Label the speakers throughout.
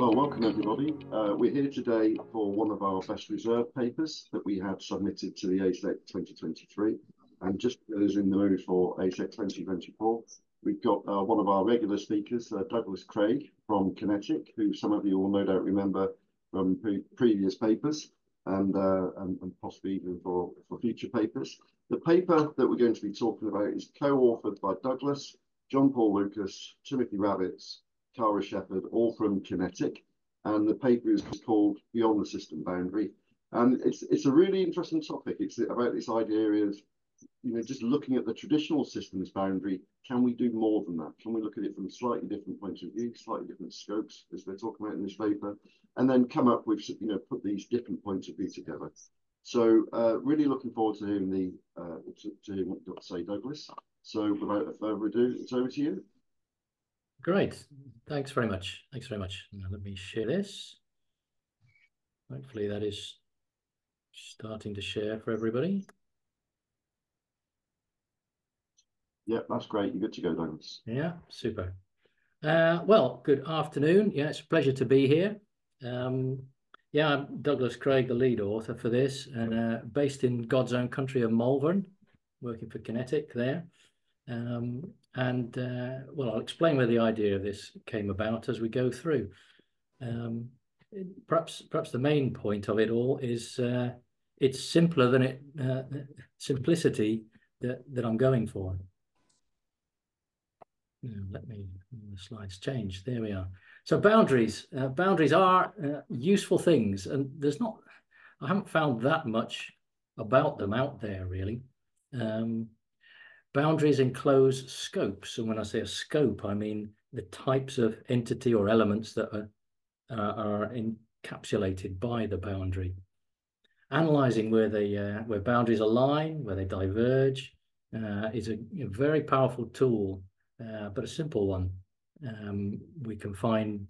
Speaker 1: Well, welcome everybody. We're here today for one of our best reserved papers that we had submitted to the ASEC 2023. And just for those in the mood for ASEC 2024, we've got one of our regular speakers, Douglas Craig from Kinetic, who some of you will no doubt remember from previous papers and possibly even for future papers. The paper that we're going to be talking about is co-authored by Douglas, John Paul Lucas, Timothy Rabbits, Cara Shepherd, all from Kinetic, and the paper is called Beyond the System Boundary. And it's a really interesting topic. It's about this idea of, just looking at the traditional systems boundary. Can we do more than that? Can we look at it from slightly different points of view, slightly different scopes, as they're talking about in this paper, and then come up with, put these different points of view together. So really looking forward to hearing to hearing what you've got to say, Douglas. So without further ado, it's over to you.
Speaker 2: Great. Thanks very much. Thanks very much. Now let me share this. Hopefully that is starting to share for everybody.
Speaker 1: Yeah, that's great. You're good to go, Douglas.
Speaker 2: Yeah, super. Well, good afternoon. Yeah, it's a pleasure to be here. Yeah, I'm Douglas Craig, the lead author for this, and based in God's own country of Malvern, working for Kinetic there. Well, I'll explain where the idea of this came about as we go through. Perhaps the main point of it all is it's simpler than simplicity that I'm going for. Let me, the slides change. There we are. So boundaries are useful things, and I haven't found that much about them out there really. Boundaries enclose scopes, and when I say a scope, I mean the types of entity or elements that are encapsulated by the boundary. Analyzing where boundaries align, where they diverge, is a very powerful tool, but a simple one. We can find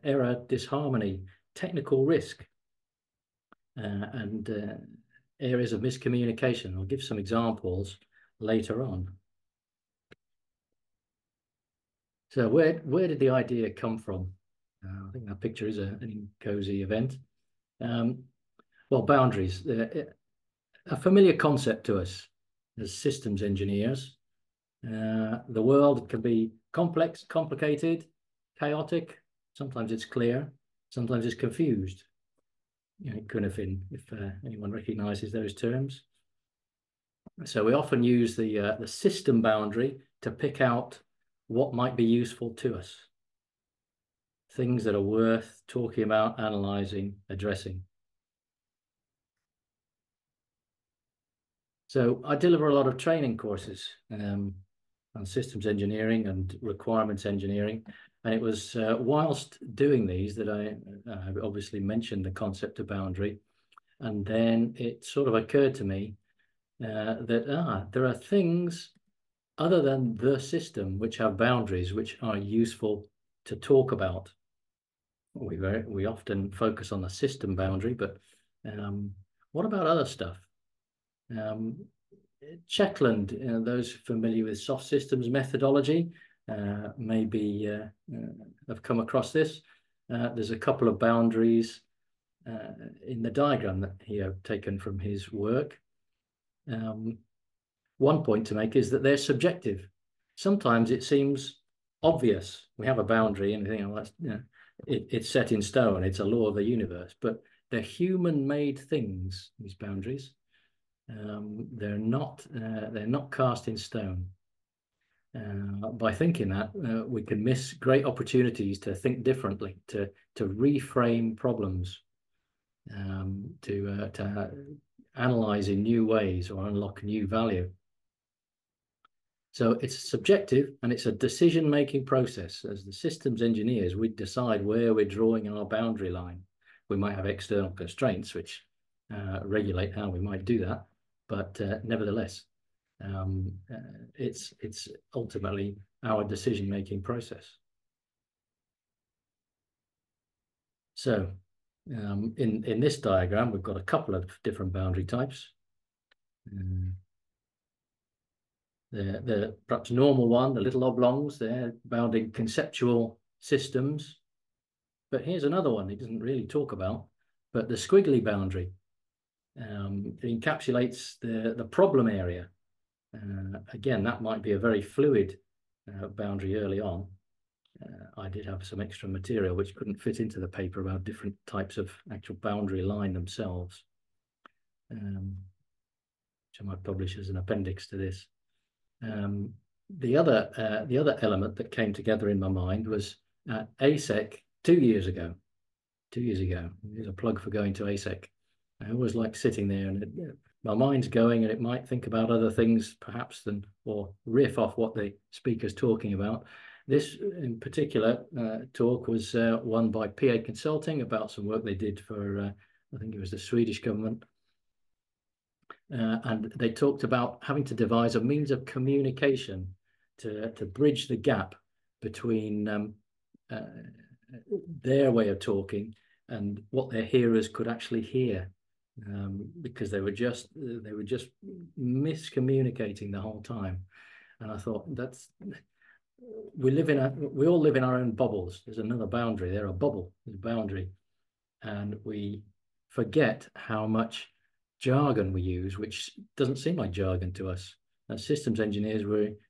Speaker 2: error, disharmony, technical risk, and areas of miscommunication. I'll give some examples later on. So where did the idea come from? I think that picture is an INCOSE event. Well, boundaries, a familiar concept to us as systems engineers. The world can be complex, complicated, chaotic. Sometimes it's clear, sometimes it's confused. Kunafin, if anyone recognizes those terms. So we often use the system boundary to pick out what might be useful to us. Things that are worth talking about, analyzing, addressing. So I deliver a lot of training courses on systems engineering and requirements engineering. And it was whilst doing these that I obviously mentioned the concept of boundary. And then it sort of occurred to me that there are things other than the system which have boundaries which are useful to talk about. We often focus on the system boundary, but what about other stuff? Checkland, those familiar with soft systems methodology, maybe have come across this. There's a couple of boundaries in the diagram that he had taken from his work. One point to make is that they're subjective. Sometimes it seems obvious. We have a boundary and it's set in stone. It's a law of the universe, but they're human-made things, these boundaries. They're not cast in stone. By thinking that, we can miss great opportunities to think differently, to reframe problems, to analyze in new ways or unlock new value. So it's subjective and it's a decision-making process. As the systems engineers, we decide where we're drawing our boundary line. We might have external constraints which regulate how we might do that, but nevertheless, it's ultimately our decision-making process. So in this diagram, we've got a couple of different boundary types. The perhaps normal one, the little oblongs, they're bounding conceptual systems, But here's another one he doesn't really talk about, but the squiggly boundary. It encapsulates the problem area. Again, that might be a very fluid boundary early on. I did have some extra material which couldn't fit into the paper about different types of actual boundary line themselves, which I might publish as an appendix to this. The other element that came together in my mind was at ASEC 2 years ago. 2 years ago, here's a plug for going to ASEC. I always like sitting there and my mind's going, and it might think about other things perhaps or riff off what the speaker's talking about. This in particular talk was one by PA Consulting about some work they did for, I think it was the Swedish government. And they talked about having to devise a means of communication to bridge the gap between their way of talking and what their hearers could actually hear, because they were just miscommunicating the whole time. And I thought, we all live in our own bubbles. There's another boundary. There's a bubble, there's a boundary, and we forget how much jargon we use, which doesn't seem like jargon to us. As systems engineers,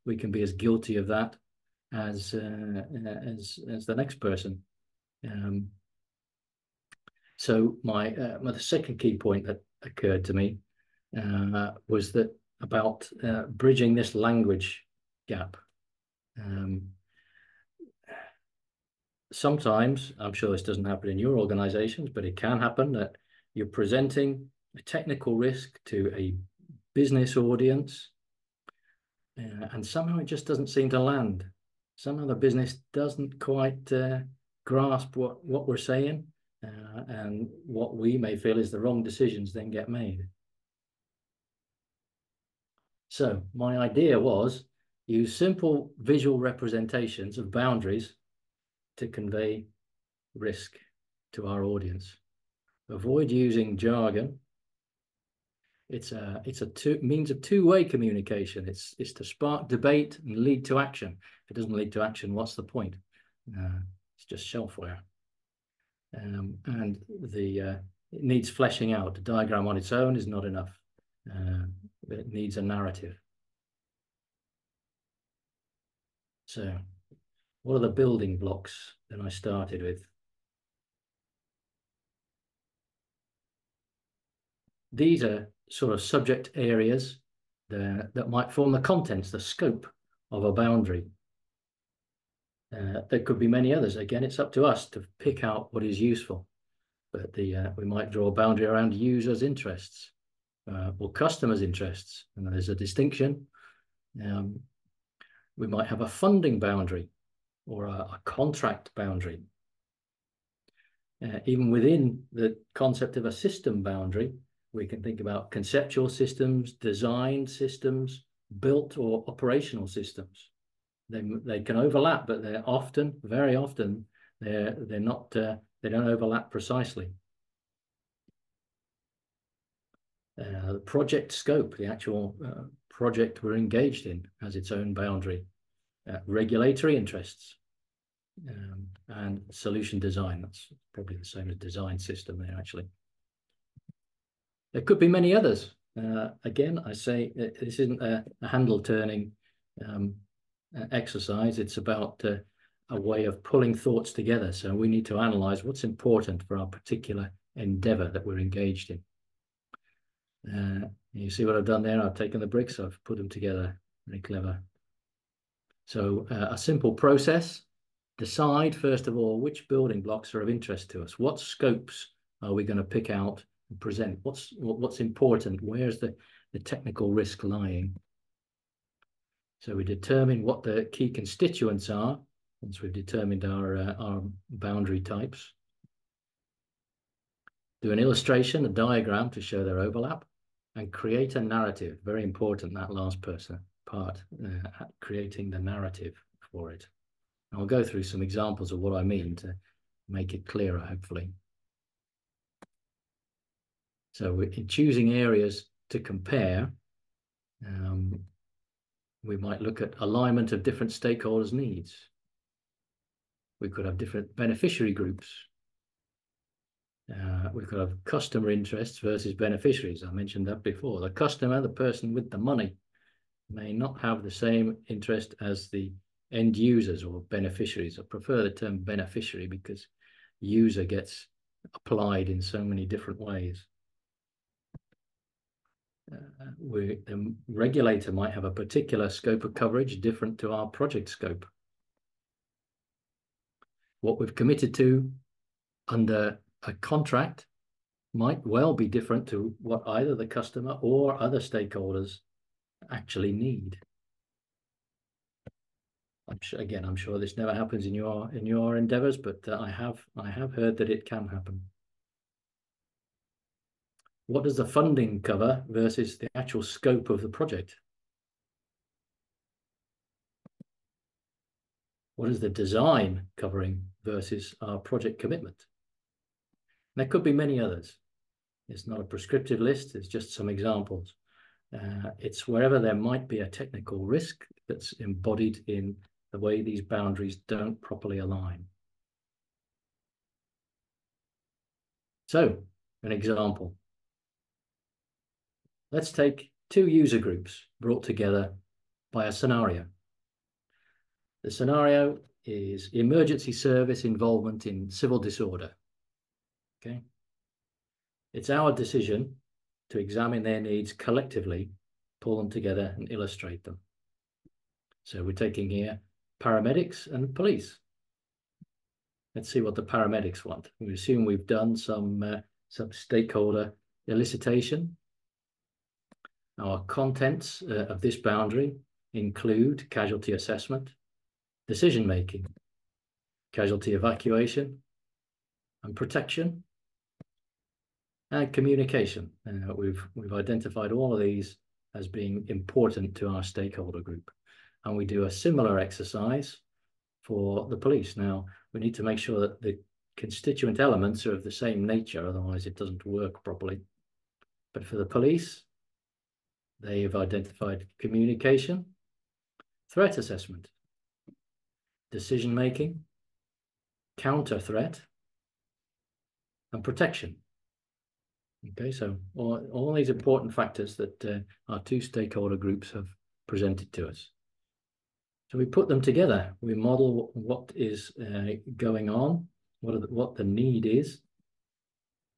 Speaker 2: we can be as guilty of that as the next person. So the second key point that occurred to me was that about bridging this language gap. Sometimes, I'm sure this doesn't happen in your organizations, but it can happen that you're presenting a technical risk to a business audience, and somehow it just doesn't seem to land. Somehow the business doesn't quite grasp what we're saying, and what we may feel is the wrong decisions then get made. So my idea was use simple visual representations of boundaries to convey risk to our audience. Avoid using jargon. It's a means of two-way communication. It's to spark debate and lead to action. If it doesn't lead to action, what's the point? It's just shelfware. And it needs fleshing out. The diagram on its own is not enough. It needs a narrative. So, what are the building blocks that I started with? These are sort of subject areas that might form the contents, the scope of a boundary. There could be many others. Again, it's up to us to pick out what is useful. But we might draw a boundary around users' interests or customers' interests, and there's a distinction. We might have a funding boundary or a contract boundary. Even within the concept of a system boundary, we can think about conceptual systems, design systems, built or operational systems. They can overlap, but they're often, very often, they're not. They don't overlap precisely. The project scope, the actual project we're engaged in, has its own boundary. Regulatory interests and solution design. That's probably the same as design system there, actually. There could be many others. Again, I say this isn't a handle turning exercise. It's about a way of pulling thoughts together. So we need to analyze what's important for our particular endeavor that we're engaged in. You see what I've done there? I've taken the bricks, I've put them together. Very clever. So a simple process. Decide, first of all, which building blocks are of interest to us. What scopes are we going to pick out and present? What's important? Where's the technical risk lying? So we determine what the key constituents are once we've determined our boundary types. Do an illustration, a diagram to show their overlap, and create a narrative. Very important, that last part, creating the narrative for it. And I'll go through some examples of what I mean to make it clearer, hopefully. So in choosing areas to compare, we might look at alignment of different stakeholders' needs. We could have different beneficiary groups. We've got customer interests versus beneficiaries. I mentioned that before. The customer, the person with the money, may not have the same interest as the end users or beneficiaries. I prefer the term beneficiary because user gets applied in so many different ways. The regulator might have a particular scope of coverage different to our project scope. What we've committed to under a contract might well be different to what either the customer or other stakeholders actually need. I'm sure this never happens in your endeavors, but I have heard that it can happen. What does the funding cover versus the actual scope of the project? What is the design covering versus our project commitment? There could be many others. It's not a prescriptive list, it's just some examples. It's wherever there might be a technical risk that's embodied in the way these boundaries don't properly align. So, an example. Let's take two user groups brought together by a scenario. The scenario is emergency service involvement in civil disorder. Okay. It's our decision to examine their needs collectively, pull them together and illustrate them. So we're taking here paramedics and police. Let's see what the paramedics want. We assume we've done some stakeholder elicitation. Our contents of this boundary include casualty assessment, decision-making, casualty evacuation, and protection, and communication. We've identified all of these as being important to our stakeholder group. And we do a similar exercise for the police. Now, we need to make sure that the constituent elements are of the same nature, otherwise it doesn't work properly. But for the police, they have identified communication, threat assessment, decision-making, counter-threat, and protection. Okay, so all these important factors that our two stakeholder groups have presented to us. So we put them together. We model what is going on, what the need is.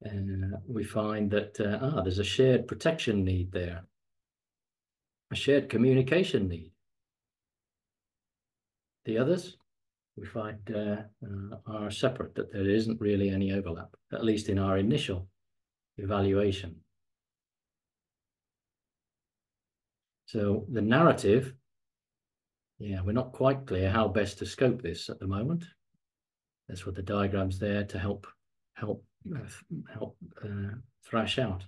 Speaker 2: And we find that there's a shared protection need there, a shared communication need. The others, we find are separate, that there isn't really any overlap, at least in our initial evaluation. So the narrative, we're not quite clear how best to scope this at the moment. That's what the diagram's there to help thrash out.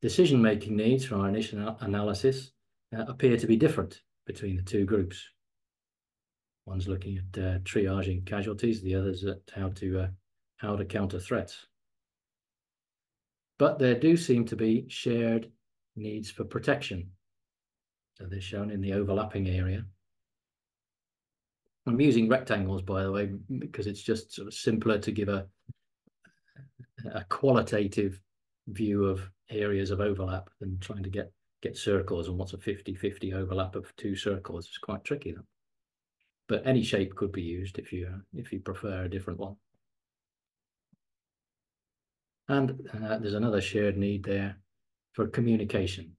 Speaker 2: Decision-making needs from our initial analysis appear to be different between the two groups. One's looking at triaging casualties, the other's at how to counter threats. But there do seem to be shared needs for protection. So they're shown in the overlapping area. I'm using rectangles, by the way, because it's just sort of simpler to give a qualitative view of areas of overlap than trying to get circles and what's a 50-50 overlap of two circles. It's quite tricky, though. But any shape could be used if you prefer a different one. And there's another shared need there for communication.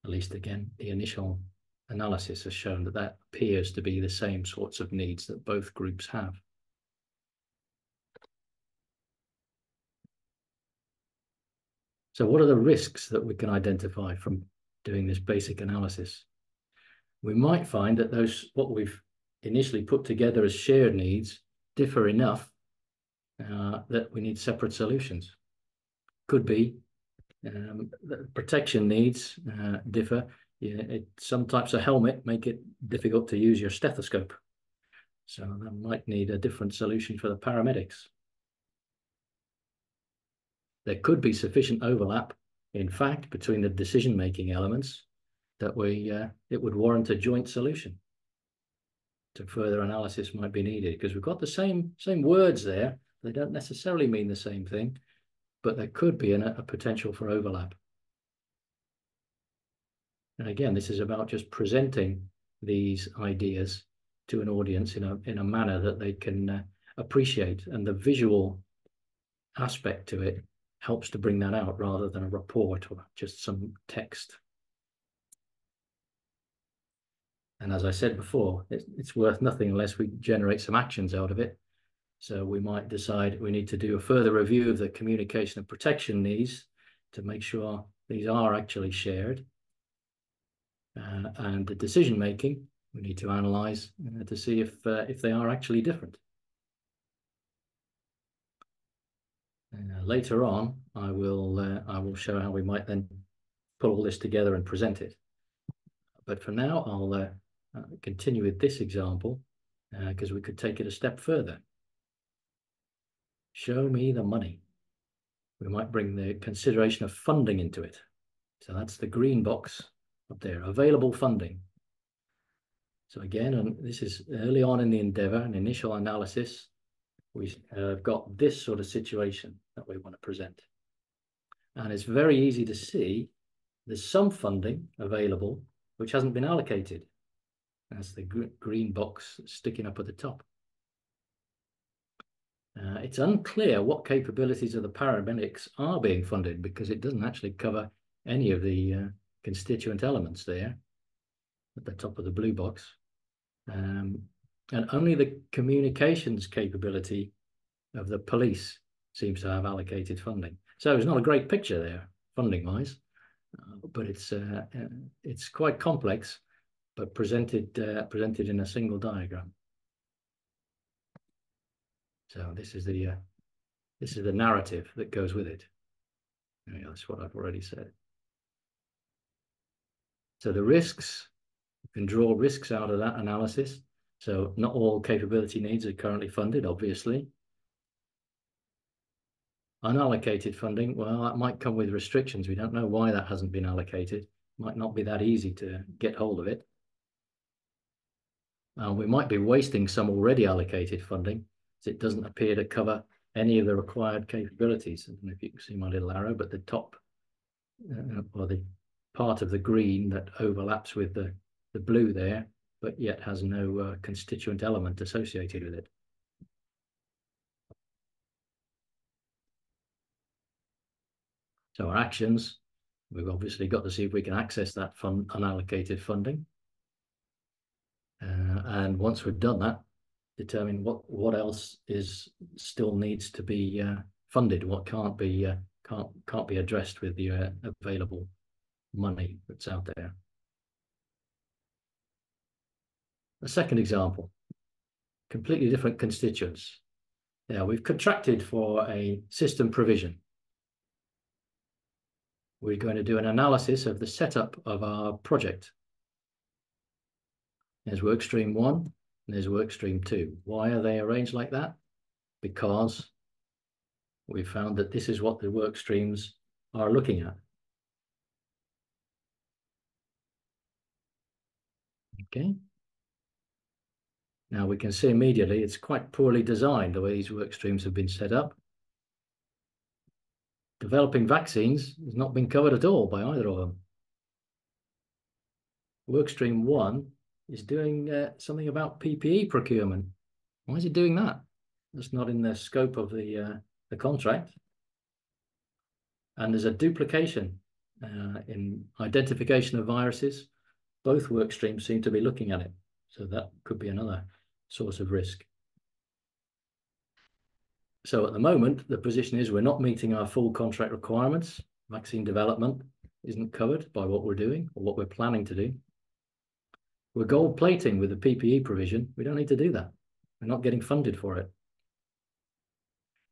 Speaker 2: At least, again, the initial analysis has shown that that appears to be the same sorts of needs that both groups have. So what are the risks that we can identify from doing this basic analysis? We might find that what we've initially put together as shared needs differ enough that we need separate solutions. Could be the protection needs differ. Some types of helmet make it difficult to use your stethoscope. So that might need a different solution for the paramedics. There could be sufficient overlap, in fact, between the decision-making elements that it would warrant a joint solution. to further analysis might be needed, because we've got the same words there. They don't necessarily mean the same thing, but there could be a potential for overlap. And again, this is about just presenting these ideas to an audience in a manner that they can appreciate, and the visual aspect to it helps to bring that out rather than a report or just some text. And as I said before, it's worth nothing unless we generate some actions out of it. So we might decide we need to do a further review of the communication and protection needs to make sure these are actually shared. And the decision making, we need to analyze to see if they are actually different. Later on, I will show how we might then put all this together and present it. But for now, I'll continue with this example because we could take it a step further. Show me the money. We might bring the consideration of funding into it. So that's the green box up there, available funding. So again, and this is early on in the endeavor, an initial analysis. We've got this sort of situation that we want to present. And it's very easy to see there's some funding available which hasn't been allocated. That's the green box sticking up at the top. It's unclear what capabilities of the paramedics are being funded because it doesn't actually cover any of the constituent elements there at the top of the blue box. And only the communications capability of the police seems to have allocated funding. So it's not a great picture there, funding-wise, but it's quite complex, but presented in a single diagram. So this is the narrative that goes with it. Yeah, that's what I've already said. So the risks, you can draw risks out of that analysis. So not all capability needs are currently funded, obviously. Unallocated funding, well, that might come with restrictions. We don't know why that hasn't been allocated. Might not be that easy to get hold of it. We might be wasting some already allocated funding, as it doesn't appear to cover any of the required capabilities. I don't know if you can see my little arrow, but the top, or the part of the green that overlaps with the blue there, but yet has no constituent element associated with it. So our actions, we've obviously got to see if we can access that unallocated funding. And once we've done that, determine what else still needs to be funded, what can't be addressed with the available money that's out there. A second example, completely different constituents. Yeah, we've contracted for a system provision. We're going to do an analysis of the setup of our project. There's work stream 1 and there's work stream 2. Why are they arranged like that? Because we found that this is what the work streams are looking at. Okay. Now we can see immediately it's quite poorly designed the way these work streams have been set up. Developing vaccines has not been covered at all by either of them. Work stream 1 is doing something about PPE procurement. Why is it doing that? That's not in the scope of the contract. And there's a duplication in identification of viruses. Both work streams seem to be looking at it. So that could be another source of risk. So at the moment, the position is we're not meeting our full contract requirements. Vaccine development isn't covered by what we're doing or what we're planning to do. We're gold plating with the PPE provision. We don't need to do that. We're not getting funded for it.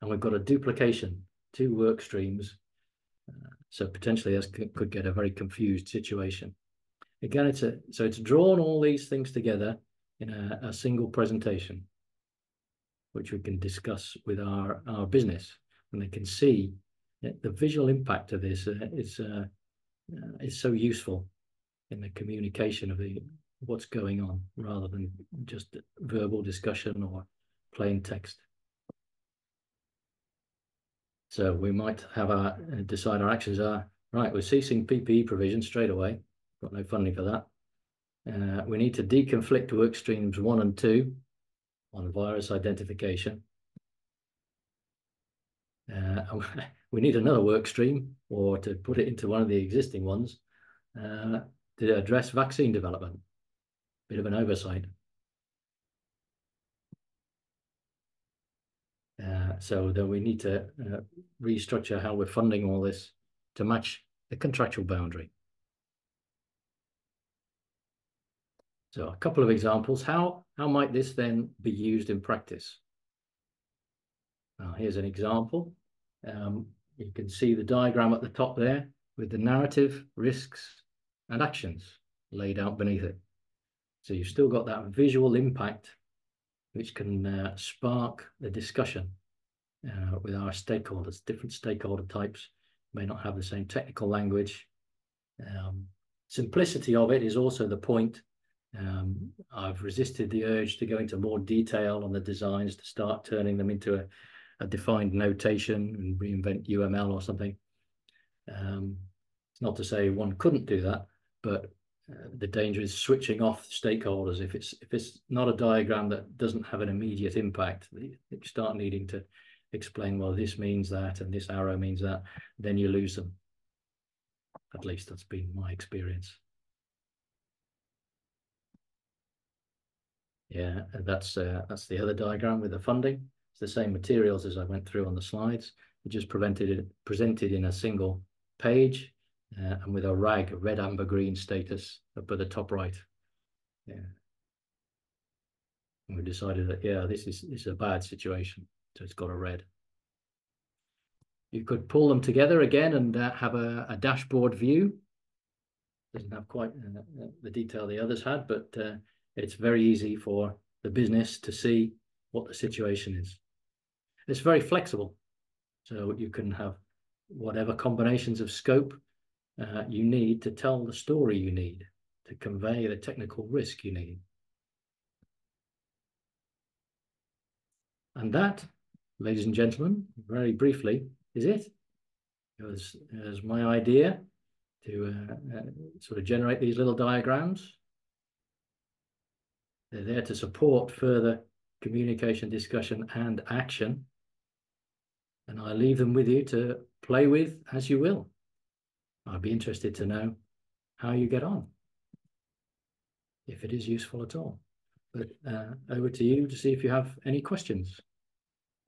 Speaker 2: And we've got a duplication, 2 work streams. So potentially this could get a very confused situation. Again, it's drawn all these things together in a single presentation, which we can discuss with our business, and they can see that the visual impact of this is so useful in the communication of what's going on rather than just verbal discussion or plain text. So we might have our decide our actions are, right, we're ceasing PPE provision straight away. Got no funding for that. We need to deconflict work streams 1 and 2 on virus identification. We need another work stream, or to put it into one of the existing ones, to address vaccine development. Bit of an oversight. So then we need to restructure how we're funding all this to match the contractual boundary. So a couple of examples. How might this then be used in practice? Here's an example. You can see the diagram at the top there with the narrative, risks, and actions laid out beneath it. So you've still got that visual impact, which can spark the discussion with our stakeholders. Different stakeholder types may not have the same technical language. Simplicity of it is also the point. I've resisted the urge to go into more detail on the designs, to start turning them into a defined notation and reinvent UML or something. It's not to say one couldn't do that, but the danger is switching off stakeholders. If it's not a diagram that doesn't have an immediate impact, you start needing to explain, well, this means that and this arrow means that, then you lose them. At least that's been my experience. Yeah, and that's the other diagram with the funding. It's the same materials as I went through on the slides. We just presented in a single page and with a RAG, red, amber, green status up at the top right. Yeah. And we decided that, yeah, this is a bad situation, so it's got a red. You could pull them together again and have a dashboard view. Doesn't have quite the detail the others had, but it's very easy for the business to see what the situation is. It's very flexible, so you can have whatever combinations of scope you need to tell the story you need, to convey the technical risk you need. And that, ladies and gentlemen, very briefly, is it. It was my idea to sort of generate these little diagrams. They're there to support further communication, discussion, and action. And I leave them with you to play with as you will. I'd be interested to know how you get on, if it is useful at all. But over to you to see if you have any questions.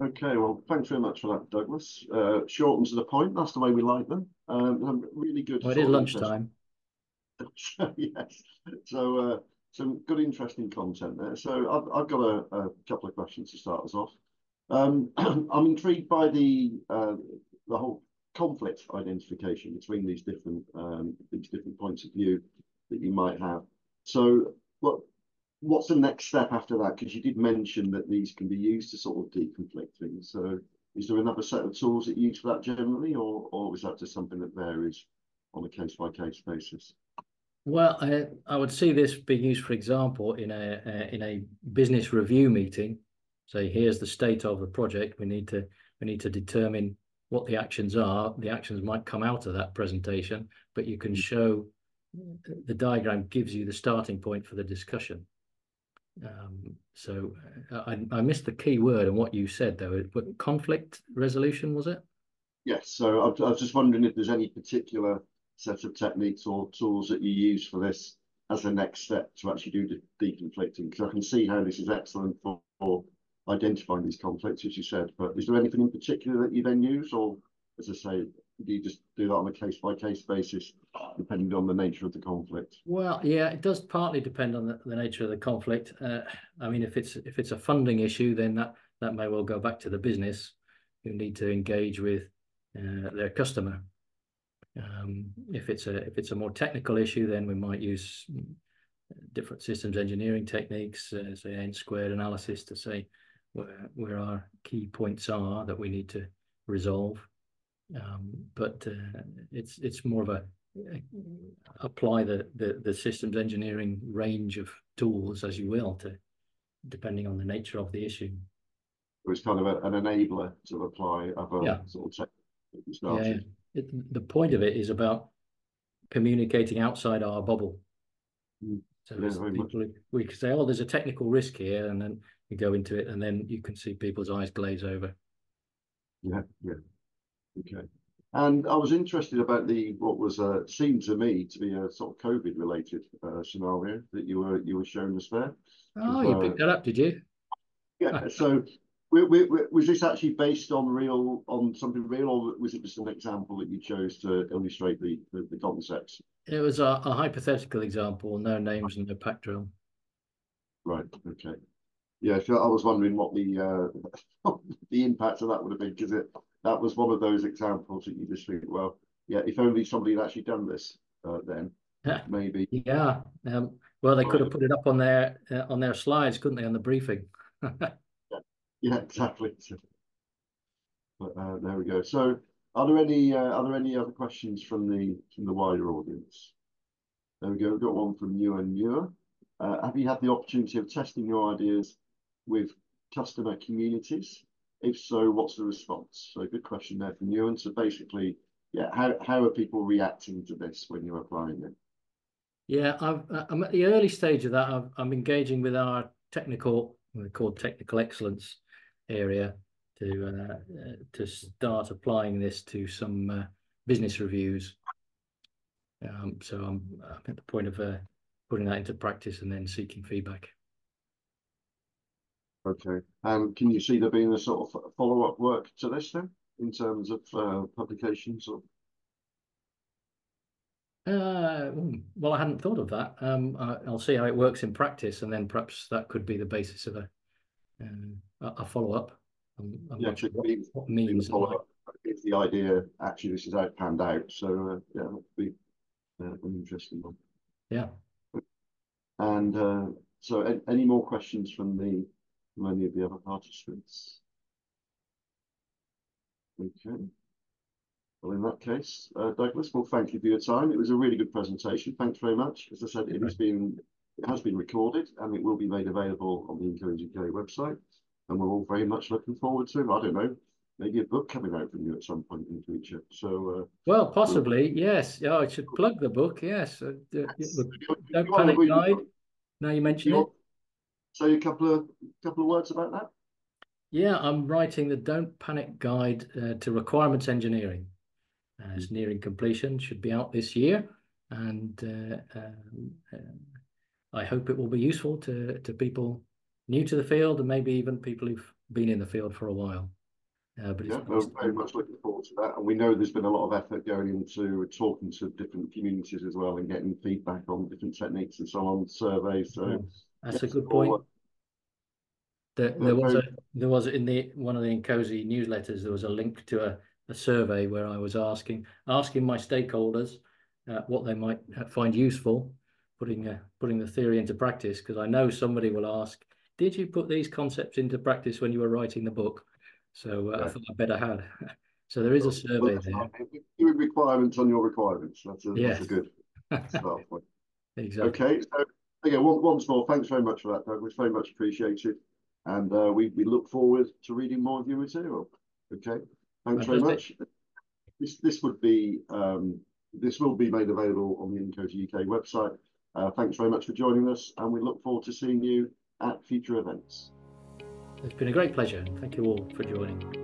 Speaker 2: Okay,
Speaker 1: well, thanks very much for that, Douglas. Short and to the point, that's the way we like them. Really good.
Speaker 2: Well, it is lunchtime.
Speaker 1: Yes. So some good, interesting content there. So I've got a couple of questions to start us off. I'm intrigued by the whole conflict identification between these different points of view that you might have. So what's the next step after that? Because you did mention that these can be used to sort of deconflict things. So is there another set of tools that you use for that generally, or is that just something that varies on a case-by-case basis?
Speaker 2: Well, I would see this being used, for example, in a business review meeting. Say, here's the state of the project. We need to determine what the actions are. The actions might come out of that presentation, but you can show the diagram gives you the starting point for the discussion. So I missed the key word in what you said, though. Conflict resolution, was it?
Speaker 1: Yes. So I was just wondering if there's any particular set of techniques or tools that you use for this as a next step to actually do the deconflicting, because I can see how this is excellent for identifying these conflicts, as you said, but is there anything in particular that you then use, or as I say, do you just do that on a case-by-case basis depending on the nature of the conflict?
Speaker 2: Well, yeah, it does partly depend on the nature of the conflict. I mean, if it's a funding issue, then that may well go back to the business who need to engage with their customer. If it's a more technical issue, then we might use different systems engineering techniques, say N-squared analysis, to say where our key points are that we need to resolve. But it's more of apply the systems engineering range of tools as you will, to depending on the nature of the issue.
Speaker 1: It was kind of an enabler to apply other sort of techniques.
Speaker 2: The point of it is about communicating outside our bubble. So we can say, oh, there's a technical risk here, and then we go into it, and then you can see people's eyes glaze over.
Speaker 1: Okay. And I was interested about what was seemed to me to be a sort of COVID related scenario that you were showing us there.
Speaker 2: Oh, you picked that up, did you?
Speaker 1: Yeah. So was this actually based on something real, or was it just an example that you chose to illustrate the concepts?
Speaker 2: It was a hypothetical example, no names and no pack drill.
Speaker 1: Right. Okay. Yeah. So I was wondering what the the impact of that would have been, because that was one of those examples that you just think, well, yeah, if only somebody had actually done this, then maybe.
Speaker 2: Yeah. Well, they could have put it up on their slides, couldn't they, on the briefing?
Speaker 1: Yeah, exactly. But there we go. So, are there any other questions from the wider audience? There we go. We've got one from Ewan. Have you had the opportunity of testing your ideas with customer communities? If so, what's the response? So, good question there from Ewan. So, basically, yeah, how are people reacting to this when you're applying it?
Speaker 2: Yeah, I'm at the early stage of that. I'm engaging with our technical, what we call technical excellence area, to start applying this to some business reviews. So I'm at the point of putting that into practice and then seeking feedback.
Speaker 1: Okay. Can you see there being a sort of follow-up work to this then, in terms of publications? Or?
Speaker 2: Well, I hadn't thought of that. I'll see how it works in practice, and then perhaps that could be the basis of a follow-up. I'm not sure what means.
Speaker 1: If the idea actually this is panned out, so yeah, that would be an interesting one.
Speaker 2: Yeah.
Speaker 1: And so, any more questions from any of the other participants? Okay. Well, in that case, Douglas, well, thank you for your time. It was a really good presentation. Thanks very much. As I said, it has been recorded, and it will be made available on the INCOSE UK website. And we're all very much looking forward to, I don't know, maybe a book coming out from you at some point in the future. So,
Speaker 2: well, possibly, yes. Yeah, I should plug the book. Yes, Don't Panic Guide. Now you mention it.
Speaker 1: Say a couple of words about that.
Speaker 2: Yeah, I'm writing the Don't Panic Guide to Requirements Engineering. It's nearing completion, should be out this year, and I hope it will be useful to people new to the field, and maybe even people who've been in the field for a while. But yeah,
Speaker 1: we're very much looking forward to that, and we know there's been a lot of effort going into talking to different communities as well, and getting feedback on different techniques and so on, surveys. So
Speaker 2: that's a good point. There was in one of the INCOSE newsletters, there was a link to a survey where I was asking my stakeholders what they might find useful putting the theory into practice, because I know somebody will ask, did you put these concepts into practice when you were writing the book? So I thought I better had. So there is a survey there.
Speaker 1: Doing requirements on your requirements. That's a good start point.
Speaker 2: Exactly.
Speaker 1: Okay. So again, once more, thanks very much for that, Douglas. Very much appreciated. And we look forward to reading more of your material. Okay. Thanks very much. This will be made available on the INCOSE UK website. Thanks very much for joining us, and we look forward to seeing you at future events.
Speaker 2: It's been a great pleasure. Thank you all for joining.